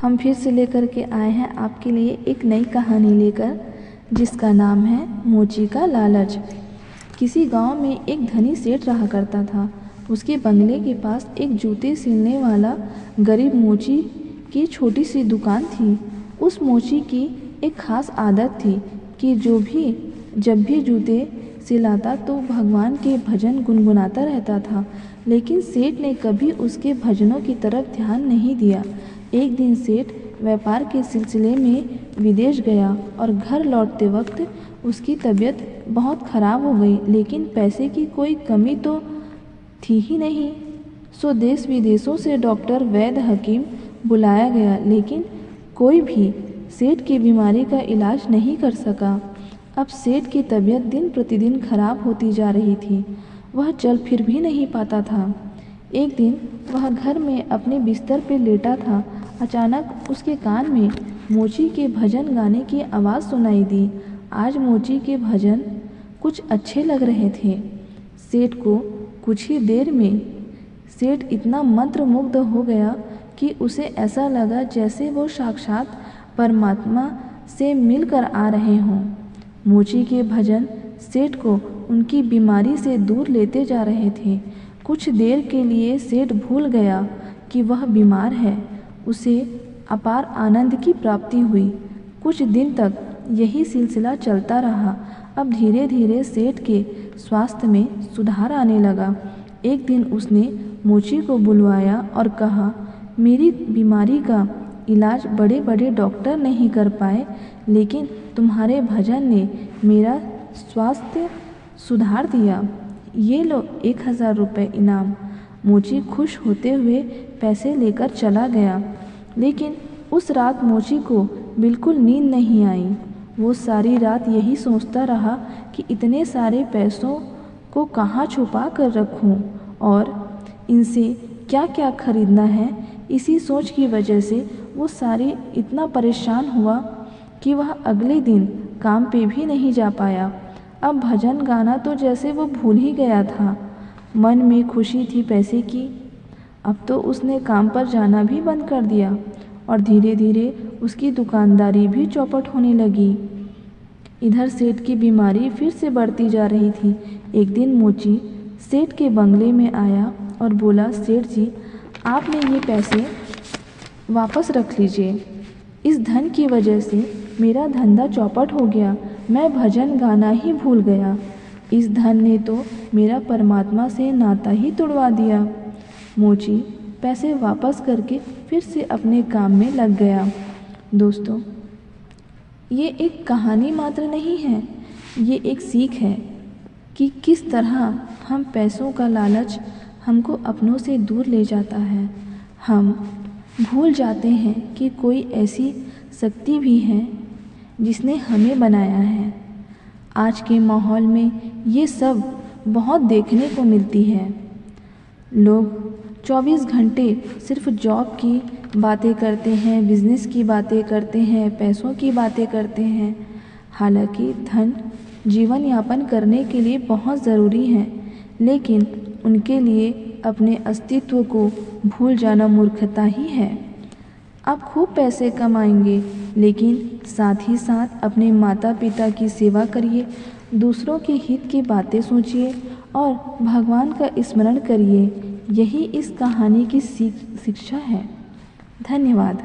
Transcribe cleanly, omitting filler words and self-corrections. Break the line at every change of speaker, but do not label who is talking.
हम फिर से लेकर के आए हैं आपके लिए एक नई कहानी लेकर, जिसका नाम है मोची का लालच। किसी गांव में एक धनी सेठ रहा करता था। उसके बंगले के पास एक जूते सिलने वाला गरीब मोची की छोटी सी दुकान थी। उस मोची की एक खास आदत थी कि जब भी जूते सिलाता तो भगवान के भजन गुनगुनाता रहता था। लेकिन सेठ ने कभी उसके भजनों की तरफ ध्यान नहीं दिया। एक दिन सेठ व्यापार के सिलसिले में विदेश गया और घर लौटते वक्त उसकी तबीयत बहुत खराब हो गई। लेकिन पैसे की कोई कमी तो थी ही नहीं, सो देश विदेशों से डॉक्टर, वैद्य, हकीम बुलाया गया, लेकिन कोई भी सेठ की बीमारी का इलाज नहीं कर सका। अब सेठ की तबीयत दिन प्रतिदिन खराब होती जा रही थी। वह चल फिर भी नहीं पाता था। एक दिन वह घर में अपने बिस्तर पर लेटा था। अचानक उसके कान में मोची के भजन गाने की आवाज़ सुनाई दी। आज मोची के भजन कुछ अच्छे लग रहे थे। सेठ को कुछ ही देर में सेठ इतना मंत्रमुग्ध हो गया कि उसे ऐसा लगा जैसे वो साक्षात परमात्मा से मिलकर आ रहे हों। मोची के भजन सेठ को उनकी बीमारी से दूर लेते जा रहे थे। कुछ देर के लिए सेठ भूल गया कि वह बीमार है। उसे अपार आनंद की प्राप्ति हुई। कुछ दिन तक यही सिलसिला चलता रहा। अब धीरे धीरे सेठ के स्वास्थ्य में सुधार आने लगा। एक दिन उसने मोची को बुलवाया और कहा, मेरी बीमारी का इलाज बड़े बड़े डॉक्टर नहीं कर पाए, लेकिन तुम्हारे भजन ने मेरा स्वास्थ्य सुधार दिया। ये लो 1000 रुपये इनाम। मोची खुश होते हुए पैसे लेकर चला गया। लेकिन उस रात मोची को बिल्कुल नींद नहीं आई। वो सारी रात यही सोचता रहा कि इतने सारे पैसों को कहाँ छुपा कर रखूं और इनसे क्या क्या खरीदना है। इसी सोच की वजह से वो सारी इतना परेशान हुआ कि वह अगले दिन काम पे भी नहीं जा पाया। अब भजन गाना तो जैसे वो भूल ही गया था। मन में खुशी थी पैसे की। अब तो उसने काम पर जाना भी बंद कर दिया और धीरे धीरे उसकी दुकानदारी भी चौपट होने लगी। इधर सेठ की बीमारी फिर से बढ़ती जा रही थी। एक दिन मोची सेठ के बंगले में आया और बोला, सेठ जी, आपने ये पैसे वापस रख लीजिए। इस धन की वजह से मेरा धंधा चौपट हो गया। मैं भजन गाना ही भूल गया। इस धन ने तो मेरा परमात्मा से नाता ही तोड़वा दिया। मोची पैसे वापस करके फिर से अपने काम में लग गया। दोस्तों, ये एक कहानी मात्र नहीं है, ये एक सीख है कि किस तरह हम पैसों का लालच हमको अपनों से दूर ले जाता है। हम भूल जाते हैं कि कोई ऐसी शक्ति भी है जिसने हमें बनाया है। आज के माहौल में ये सब बहुत देखने को मिलती है। लोग 24 घंटे सिर्फ जॉब की बातें करते हैं, बिजनेस की बातें करते हैं, पैसों की बातें करते हैं। हालांकि धन जीवन यापन करने के लिए बहुत ज़रूरी है, लेकिन उनके लिए अपने अस्तित्व को भूल जाना मूर्खता ही है। आप खूब पैसे कमाएंगे, लेकिन साथ ही साथ अपने माता पिता की सेवा करिए, दूसरों के हित की बातें सोचिए और भगवान का स्मरण करिए। यही इस कहानी की शिक्षा है। धन्यवाद।